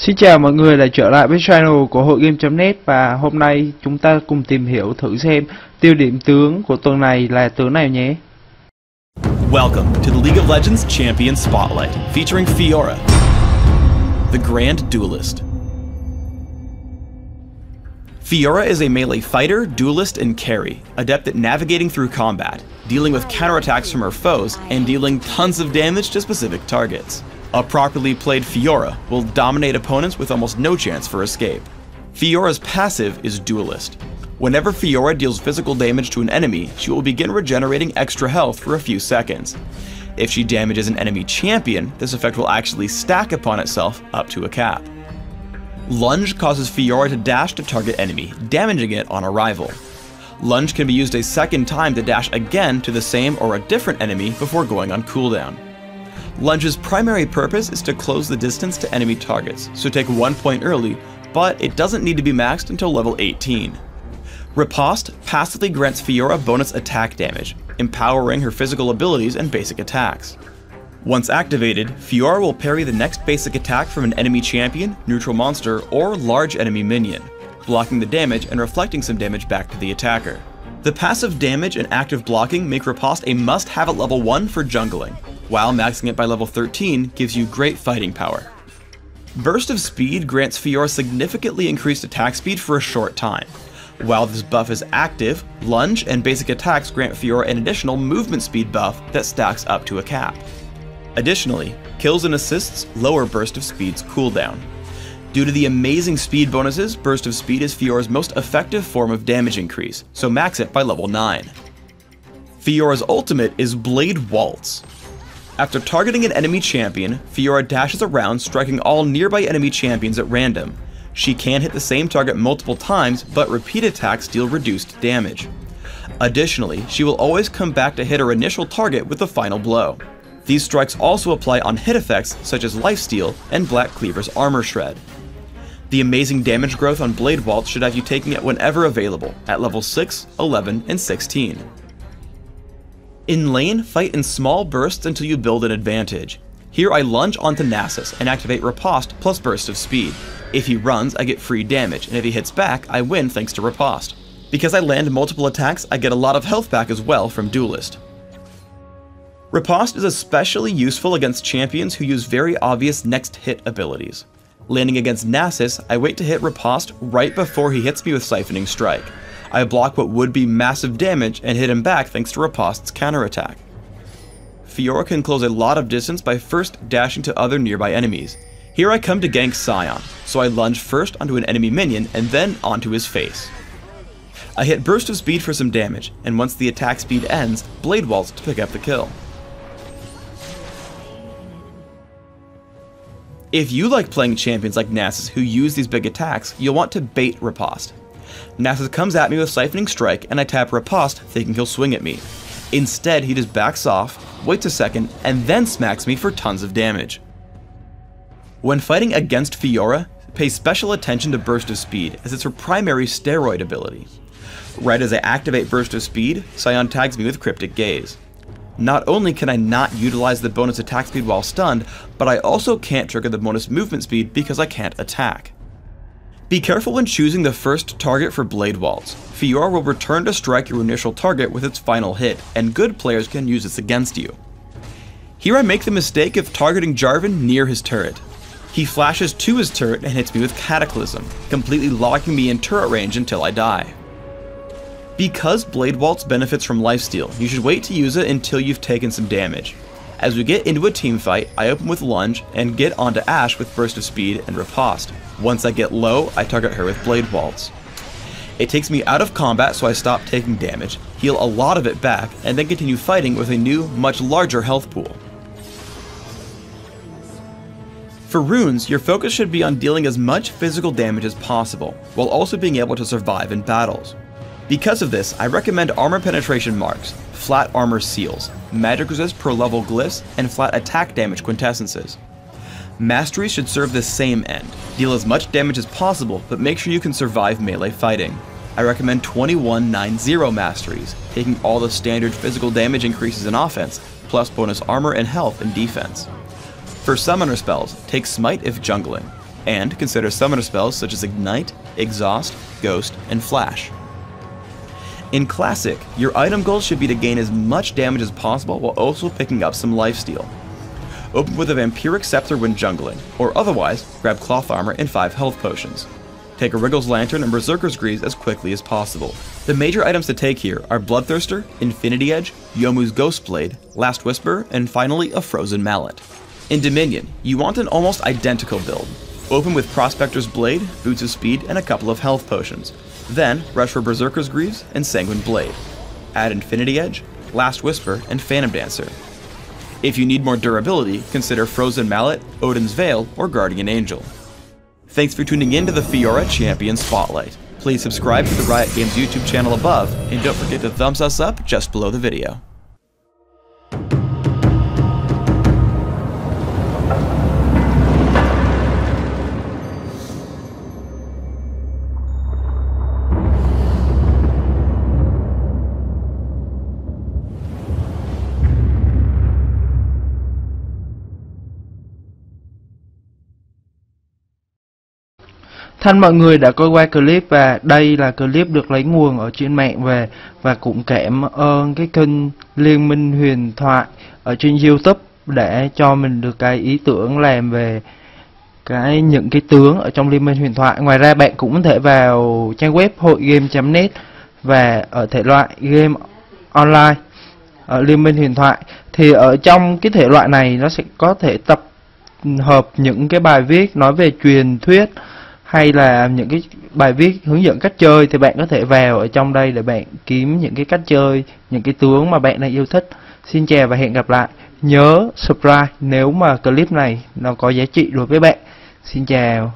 Xin chào mọi người đã trở lại với channel của hội game.net và hôm nay chúng ta cùng tìm hiểu thử xem tiêu điểm tướng của tuần này là tướng nào nhé. Welcome to the League of Legends Champion Spotlight, featuring Fiora, the Grand Duelist. Fiora is a melee fighter, duelist, and carry, adept at navigating through combat, dealing with counterattacks from her foes, and dealing tons of damage to specific targets. A properly played Fiora will dominate opponents with almost no chance for escape. Fiora's passive is Duelist. Whenever Fiora deals physical damage to an enemy, she will begin regenerating extra health for a few seconds. If she damages an enemy champion, this effect will actually stack upon itself up to a cap. Lunge causes Fiora to dash to target enemy, damaging it on arrival. Lunge can be used a second time to dash again to the same or a different enemy before going on cooldown. Lunge's primary purpose is to close the distance to enemy targets, so take 1 point early, but it doesn't need to be maxed until level 18. Riposte passively grants Fiora bonus attack damage, empowering her physical abilities and basic attacks. Once activated, Fiora will parry the next basic attack from an enemy champion, neutral monster, or large enemy minion, blocking the damage and reflecting some damage back to the attacker. The passive damage and active blocking make Riposte a must-have at level 1 for jungling, while maxing it by level 13 gives you great fighting power. Burst of Speed grants Fiora significantly increased attack speed for a short time. While this buff is active, Lunge and basic attacks grant Fiora an additional movement speed buff that stacks up to a cap. Additionally, kills and assists lower Burst of Speed's cooldown. Due to the amazing speed bonuses, Burst of Speed is Fiora's most effective form of damage increase, so max it by level 9. Fiora's ultimate is Blade Waltz. After targeting an enemy champion, Fiora dashes around, striking all nearby enemy champions at random. She can hit the same target multiple times, but repeat attacks deal reduced damage. Additionally, she will always come back to hit her initial target with the final blow. These strikes also apply on hit effects such as Lifesteal and Black Cleaver's Armor Shred. The amazing damage growth on Blade Waltz should have you taking it whenever available, at level 6, 11, and 16. In lane, fight in small bursts until you build an advantage. Here I lunge onto Nasus and activate Riposte plus Burst of Speed. If he runs, I get free damage, and if he hits back, I win thanks to Riposte. Because I land multiple attacks, I get a lot of health back as well from Duelist. Riposte is especially useful against champions who use very obvious next hit abilities. Landing against Nasus, I wait to hit Riposte right before he hits me with Siphoning Strike. I block what would be massive damage and hit him back thanks to Riposte's counterattack. Fiora can close a lot of distance by first dashing to other nearby enemies. Here I come to gank Sion, so I lunge first onto an enemy minion and then onto his face. I hit Burst of Speed for some damage, and once the attack speed ends, Blade Waltz to pick up the kill. If you like playing champions like Nasus who use these big attacks, you'll want to bait Riposte. Nasus comes at me with Siphoning Strike and I tap Riposte thinking he'll swing at me. Instead, he just backs off, waits a second, and then smacks me for tons of damage. When fighting against Fiora, pay special attention to Burst of Speed as it's her primary steroid ability. Right as I activate Burst of Speed, Sion tags me with Cryptic Gaze. Not only can I not utilize the bonus attack speed while stunned, but I also can't trigger the bonus movement speed because I can't attack. Be careful when choosing the first target for Blade Waltz. Fiora will return to strike your initial target with its final hit, and good players can use this against you. Here I make the mistake of targeting Jarvan near his turret. He flashes to his turret and hits me with Cataclysm, completely locking me in turret range until I die. Because Blade Waltz benefits from Lifesteal, you should wait to use it until you've taken some damage. As we get into a team fight, I open with Lunge and get onto Ashe with Burst of Speed and Riposte. Once I get low, I target her with Blade Waltz. It takes me out of combat so I stop taking damage, heal a lot of it back, and then continue fighting with a new, much larger health pool. For runes, your focus should be on dealing as much physical damage as possible, while also being able to survive in battles. Because of this, I recommend armor penetration marks, flat armor seals, magic resist per level glyphs, and flat attack damage quintessences. Masteries should serve the same end. Deal as much damage as possible, but make sure you can survive melee fighting. I recommend 2190 masteries, taking all the standard physical damage increases in offense, plus bonus armor and health in defense. For summoner spells, take Smite if jungling. and consider summoner spells such as Ignite, Exhaust, Ghost, and Flash. In Classic, your item goal should be to gain as much damage as possible while also picking up some lifesteal. Open with a Vampiric Scepter when jungling, or otherwise, grab Cloth Armor and 5 health potions. Take a Wriggle's Lantern and Berserker's Greaves as quickly as possible. The major items to take here are Bloodthirster, Infinity Edge, Yomu's Ghostblade, Last Whisper, and finally a Frozen Mallet. In Dominion, you want an almost identical build. Open with Prospector's Blade, Boots of Speed, and a couple of health potions. Then, rush for Berserker's Greaves and Sanguine Blade. Add Infinity Edge, Last Whisper, and Phantom Dancer. If you need more durability, consider Frozen Mallet, Odin's Veil, or Guardian Angel. Thanks for tuning in to the Fiora Champion Spotlight. Please subscribe to the Riot Games YouTube channel above, and don't forget to thumbs us up just below the video. Thân mọi người đã coi qua clip và đây là clip được lấy nguồn ở trên mạng về, và cũng cảm ơn cái kênh Liên minh huyền thoại ở trên YouTube để cho mình được cái ý tưởng làm về những cái tướng ở trong Liên minh huyền thoại. Ngoài ra bạn cũng có thể vào trang web hội game.net và ở thể loại game online ở Liên minh huyền thoại, thì ở trong cái thể loại này nó sẽ có thể tập hợp những cái bài viết nói về truyền thuyết hay là những cái bài viết hướng dẫn cách chơi, thì bạn có thể vào ở trong đây để bạn kiếm những cái cách chơi, những cái tướng mà bạn đang yêu thích. Xin chào và hẹn gặp lại. Nhớ subscribe nếu mà clip này nó có giá trị đối với bạn. Xin chào.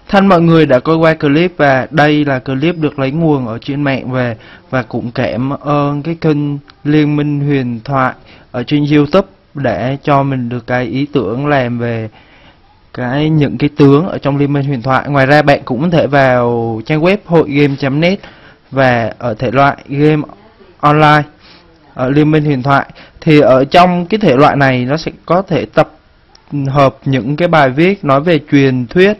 Thân mọi người đã coi qua clip và đây là clip được lấy nguồn ở trên mạng về, và cũng cảm ơn cái kênh Liên minh huyền thoại ở trên YouTube để cho mình được cái ý tưởng làm về những cái tướng ở trong Liên minh huyền thoại. Ngoài ra bạn cũng có thể vào trang web hội game.net và ở thể loại game online ở Liên minh huyền thoại, thì ở trong cái thể loại này nó sẽ có thể tập hợp những cái bài viết nói về truyền thuyết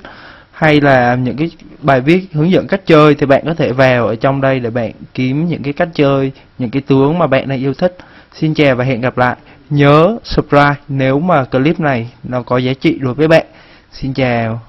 hay là những cái bài viết hướng dẫn cách chơi, thì bạn có thể vào ở trong đây để bạn kiếm những cái cách chơi, những cái tướng mà bạn đang yêu thích. Xin chào và hẹn gặp lại. Nhớ subscribe nếu mà clip này nó có giá trị đối với bạn. Xin chào.